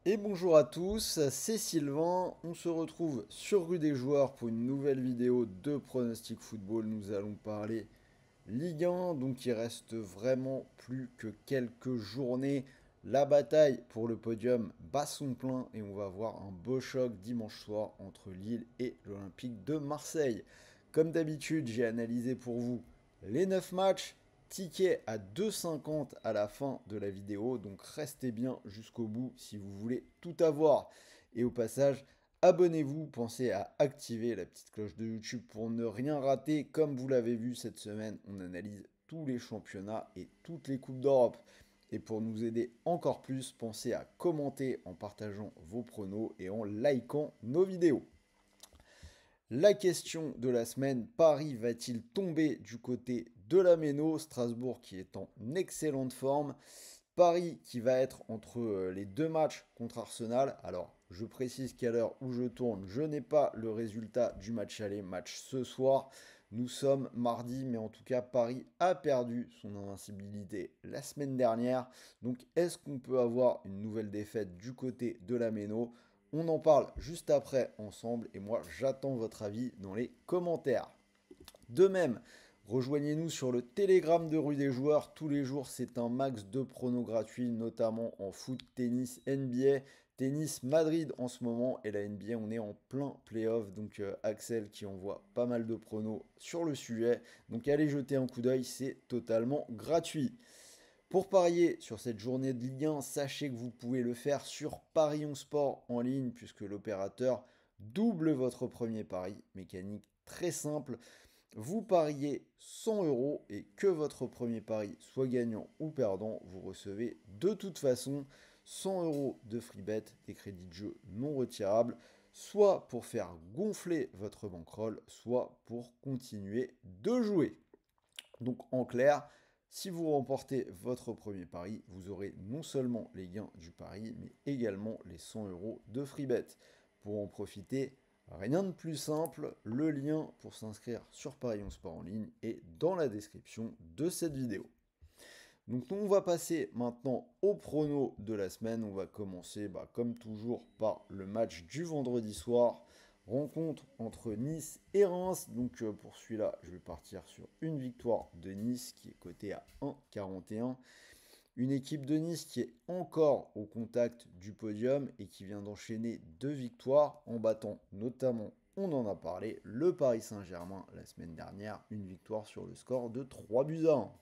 Et bonjour à tous, c'est Sylvain. On se retrouve sur Rue des Joueurs pour une nouvelle vidéo de Pronostic Football. Nous allons parler Ligue 1, donc il reste vraiment plus que quelques journées. La bataille pour le podium bat son plein et on va avoir un beau choc dimanche soir entre Lille et l'Olympique de Marseille. Comme d'habitude, j'ai analysé pour vous les 9 matchs, ticket à 2,50 à la fin de la vidéo, donc restez bien jusqu'au bout si vous voulez tout avoir. Et au passage, abonnez-vous, pensez à activer la petite cloche de YouTube pour ne rien rater. Comme vous l'avez vu cette semaine, on analyse tous les championnats et toutes les coupes d'Europe. Et pour nous aider encore plus, pensez à commenter en partageant vos pronos et en likant nos vidéos. La question de la semaine, Paris va-t-il tomber du côté de la Méno? Strasbourg qui est en excellente forme. Paris qui va être entre les deux matchs contre Arsenal. Alors, je précise qu'à l'heure où je tourne, je n'ai pas le résultat du match aller, match ce soir. Nous sommes mardi, mais en tout cas, Paris a perdu son invincibilité la semaine dernière. Donc, est-ce qu'on peut avoir une nouvelle défaite du côté de la Méno? On en parle juste après ensemble et moi, j'attends votre avis dans les commentaires. De même, rejoignez-nous sur le Telegram de Rue des Joueurs. Tous les jours, c'est un max de pronos gratuits, notamment en foot, tennis, NBA. Tennis Madrid en ce moment et la NBA, on est en plein playoff. Donc Axel qui envoie pas mal de pronos sur le sujet. Donc allez jeter un coup d'œil, c'est totalement gratuit. Pour parier sur cette journée de Ligue 1, sachez que vous pouvez le faire sur Parions Sport en ligne puisque l'opérateur double votre premier pari. Mécanique très simple. Vous pariez 100 euros et que votre premier pari soit gagnant ou perdant, vous recevez de toute façon 100 euros de free bet, des crédits de jeu non retirables, soit pour faire gonfler votre bankroll, soit pour continuer de jouer. Donc en clair, si vous remportez votre premier pari, vous aurez non seulement les gains du pari, mais également les 100 euros de free bet. Pour en profiter, rien de plus simple, le lien pour s'inscrire sur Parions Sport en ligne est dans la description de cette vidéo. Donc on va passer maintenant au prono de la semaine. On va commencer comme toujours par le match du vendredi soir. Rencontre entre Nice et Reims. Donc pour celui-là, je vais partir sur une victoire de Nice qui est cotée à 1,41. Une équipe de Nice qui est encore au contact du podium et qui vient d'enchaîner deux victoires en battant notamment, on en a parlé, le Paris Saint-Germain la semaine dernière. Une victoire sur le score de 3 buts à 1.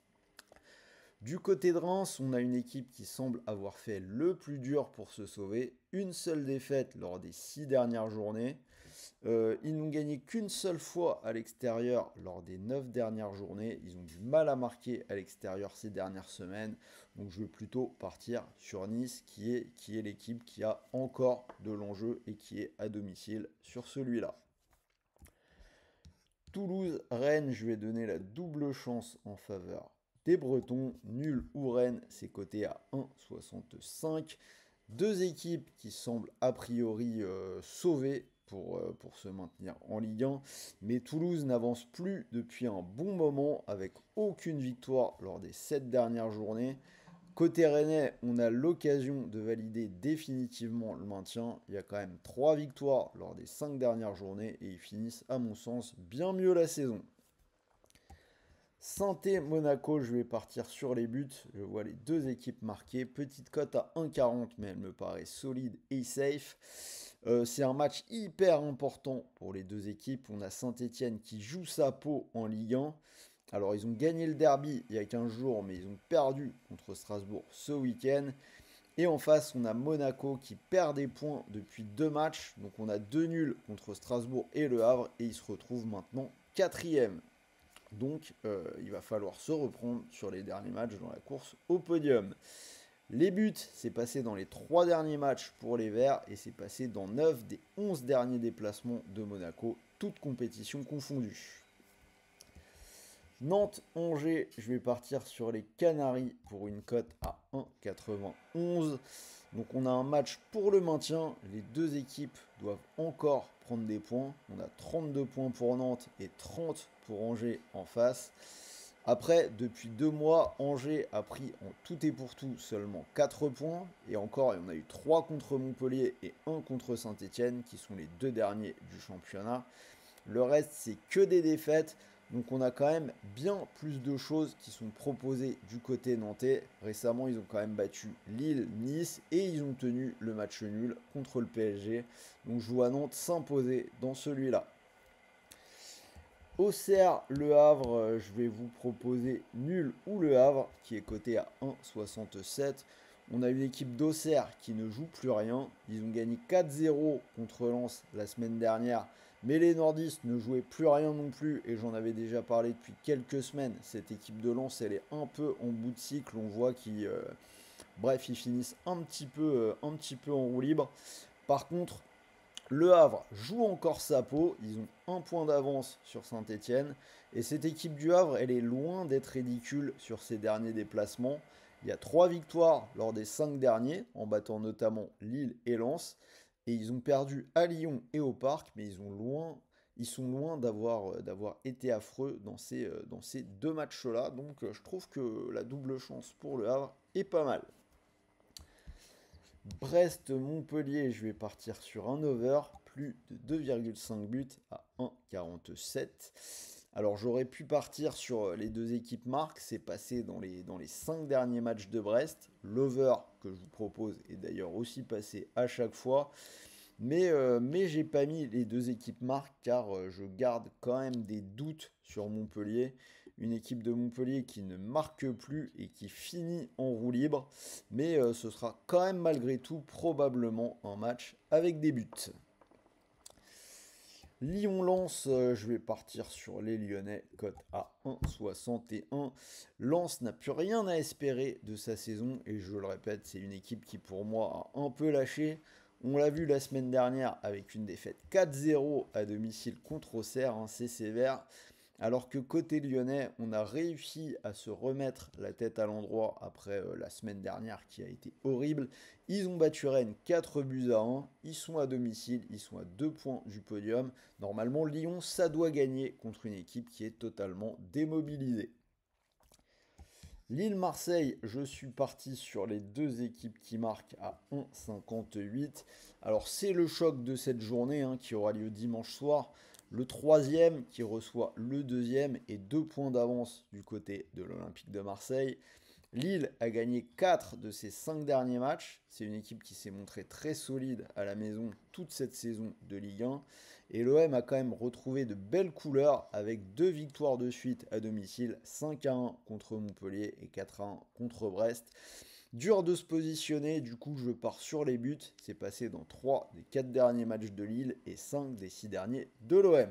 Du côté de Reims, on a une équipe qui semble avoir fait le plus dur pour se sauver. Une seule défaite lors des 6 dernières journées. Ils n'ont gagné qu'une seule fois à l'extérieur lors des 9 dernières journées. Ils ont du mal à marquer à l'extérieur ces dernières semaines. Donc je vais plutôt partir sur Nice qui est l'équipe qui a encore de l'enjeu et qui est à domicile sur celui-là. Toulouse-Rennes, je vais donner la double chance en faveur des Bretons. Nul ou Rennes, c'est coté à 1,65. Deux équipes qui semblent a priori sauvées pour se maintenir en Ligue 1. Mais Toulouse n'avance plus depuis un bon moment avec aucune victoire lors des 7 dernières journées. Côté Rennais, on a l'occasion de valider définitivement le maintien. Il y a quand même 3 victoires lors des 5 dernières journées et ils finissent, à mon sens, bien mieux la saison. Saint-Monaco, je vais partir sur les buts. Je vois les deux équipes marquées. Petite cote à 1,40, mais elle me paraît solide et safe. C'est un match hyper important pour les deux équipes. On a Saint-Etienne qui joue sa peau en Ligue 1. Alors, ils ont gagné le derby il y a 15 jours, mais ils ont perdu contre Strasbourg ce week-end. Et en face, on a Monaco qui perd des points depuis deux matchs. Donc, on a deux nuls contre Strasbourg et Le Havre. Et ils se retrouvent maintenant quatrième. Donc, il va falloir se reprendre sur les derniers matchs dans la course au podium. Les buts, c'est passé dans les 3 derniers matchs pour les Verts et c'est passé dans 9 des 11 derniers déplacements de Monaco, toutes compétitions confondues. Nantes-Angers, je vais partir sur les Canaries pour une cote à 1,91. Donc on a un match pour le maintien. Les deux équipes doivent encore prendre des points. On a 32 points pour Nantes et 30 pour Angers en face. Après, depuis 2 mois, Angers a pris en tout et pour tout seulement 4 points. Et encore, il y en a eu 3 contre Montpellier et 1 contre Saint-Etienne, qui sont les 2 derniers du championnat. Le reste, c'est que des défaites. Donc on a quand même bien plus de choses qui sont proposées du côté nantais. Récemment, ils ont quand même battu Lille, Nice et ils ont tenu le match nul contre le PSG. Donc je vois Nantes s'imposer dans celui-là. Auxerre, Le Havre, je vais vous proposer nul ou Le Havre, qui est coté à 1,67. On a une équipe d'Auxerre qui ne joue plus rien. Ils ont gagné 4-0 contre Lens la semaine dernière. Mais les nordistes ne jouaient plus rien non plus. Et j'en avais déjà parlé depuis quelques semaines. Cette équipe de Lens, elle est un peu en bout de cycle. On voit qu'ils bref, ils finissent un petit peu en roue libre. Par contre, le Havre joue encore sa peau, ils ont un point d'avance sur Saint-Etienne, et cette équipe du Havre, elle est loin d'être ridicule sur ses derniers déplacements. Il y a 3 victoires lors des 5 derniers, en battant notamment Lille et Lens, et ils ont perdu à Lyon et au Parc, mais ils sont loin d'avoir été affreux dans ces 2 matchs-là, donc je trouve que la double chance pour le Havre est pas mal. Brest-Montpellier, je vais partir sur un over, plus de 2,5 buts à 1,47. Alors j'aurais pu partir sur les deux équipes marques, c'est passé dans les 5 derniers matchs de Brest. L'over que je vous propose est d'ailleurs aussi passé à chaque fois. Mais j'ai pas mis les deux équipes marques car je garde quand même des doutes sur Montpellier. Une équipe de Montpellier qui ne marque plus et qui finit en roue libre. Mais ce sera quand même malgré tout probablement un match avec des buts. Lyon-Lens, je vais partir sur les Lyonnais, cote à 1,61. Lens n'a plus rien à espérer de sa saison et je le répète, c'est une équipe qui pour moi a un peu lâché. On l'a vu la semaine dernière avec une défaite 4-0 à domicile contre Auxerre, hein, c'est sévère. Alors que côté lyonnais, on a réussi à se remettre la tête à l'endroit après la semaine dernière qui a été horrible. Ils ont battu Rennes 4 buts à 1. Ils sont à domicile, ils sont à 2 points du podium. Normalement, Lyon, ça doit gagner contre une équipe qui est totalement démobilisée. Lille-Marseille, je suis parti sur les deux équipes qui marquent à 1,58. Alors c'est le choc de cette journée hein, qui aura lieu dimanche soir. Le troisième qui reçoit le deuxième et 2 points d'avance du côté de l'Olympique de Marseille. Lille a gagné 4 de ses 5 derniers matchs. C'est une équipe qui s'est montrée très solide à la maison toute cette saison de Ligue 1. Et l'OM a quand même retrouvé de belles couleurs avec 2 victoires de suite à domicile, 5-1 contre Montpellier et 4-1 contre Brest. Dur de se positionner, du coup je pars sur les buts. C'est passé dans 3 des 4 derniers matchs de Lille et 5 des 6 derniers de l'OM.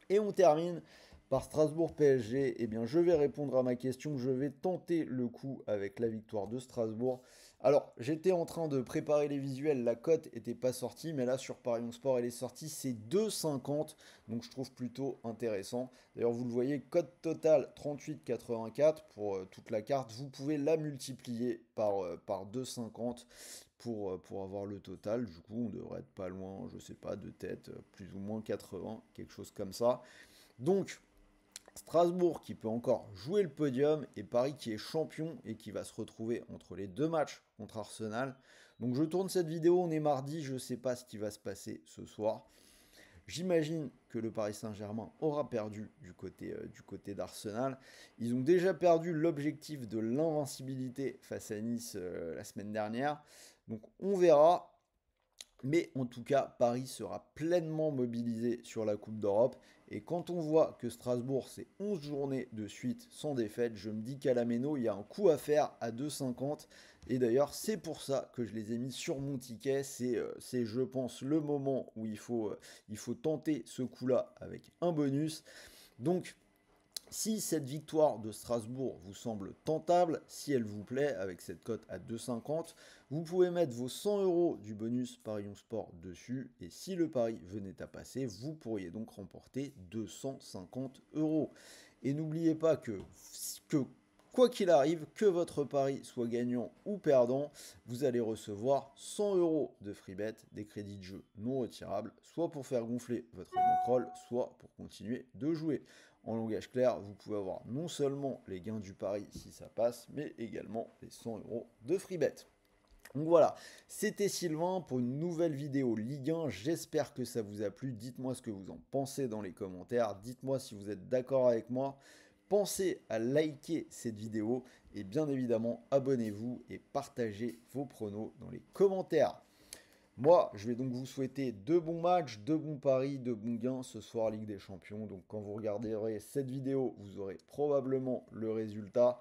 Et on termine par Strasbourg-PSG. Eh bien, je vais répondre à ma question. Je vais tenter le coup avec la victoire de Strasbourg. Alors, j'étais en train de préparer les visuels. La cote n'était pas sortie, mais là, sur Paris Sport, elle est sortie. C'est 2,50. Donc, je trouve plutôt intéressant. D'ailleurs, vous le voyez, cote totale 38,84 pour toute la carte. Vous pouvez la multiplier par 2,50 pour avoir le total. Du coup, on devrait être pas loin, je sais pas, de tête, plus ou moins 80, quelque chose comme ça. Donc, Strasbourg qui peut encore jouer le podium et Paris qui est champion et qui va se retrouver entre les 2 matchs contre Arsenal. Donc je tourne cette vidéo, on est mardi, je ne sais pas ce qui va se passer ce soir. J'imagine que le Paris Saint-Germain aura perdu du côté d'Arsenal. Ils ont déjà perdu l'objectif de l'invincibilité face à Nice la semaine dernière. Donc on verra. Mais en tout cas, Paris sera pleinement mobilisé sur la Coupe d'Europe. Et quand on voit que Strasbourg, c'est 11 journées de suite sans défaite, je me dis qu'à la Méno, il y a un coup à faire à 2,50. Et d'ailleurs, c'est pour ça que je les ai mis sur mon ticket. C'est je pense, le moment où il faut tenter ce coup-là avec un bonus. Donc, si cette victoire de Strasbourg vous semble tentable, si elle vous plaît avec cette cote à 2,50, vous pouvez mettre vos 100 euros du bonus Parion Sport dessus. Et si le pari venait à passer, vous pourriez donc remporter 250 euros. Et n'oubliez pas que Quoi qu'il arrive, que votre pari soit gagnant ou perdant, vous allez recevoir 100 € de free bet, des crédits de jeu non retirables, soit pour faire gonfler votre bankroll, soit pour continuer de jouer. En langage clair, vous pouvez avoir non seulement les gains du pari si ça passe, mais également les 100 € de free bet. Donc voilà, c'était Sylvain pour une nouvelle vidéo Ligue 1, j'espère que ça vous a plu, dites-moi ce que vous en pensez dans les commentaires, dites-moi si vous êtes d'accord avec moi, pensez à liker cette vidéo et bien évidemment abonnez-vous et partagez vos pronos dans les commentaires. Moi, je vais donc vous souhaiter de bons matchs, de bons paris, de bons gains ce soir Ligue des Champions. Donc quand vous regarderez cette vidéo, vous aurez probablement le résultat.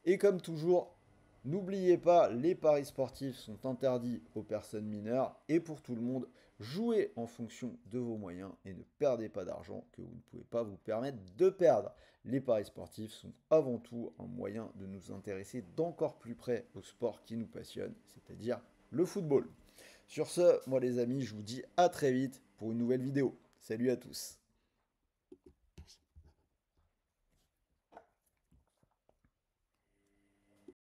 Et comme toujours, n'oubliez pas, les paris sportifs sont interdits aux personnes mineures et pour tout le monde. Jouez en fonction de vos moyens et ne perdez pas d'argent que vous ne pouvez pas vous permettre de perdre. Les paris sportifs sont avant tout un moyen de nous intéresser d'encore plus près au sport qui nous passionne, c'est-à-dire le football. Sur ce, moi les amis, je vous dis à très vite pour une nouvelle vidéo. Salut à tous!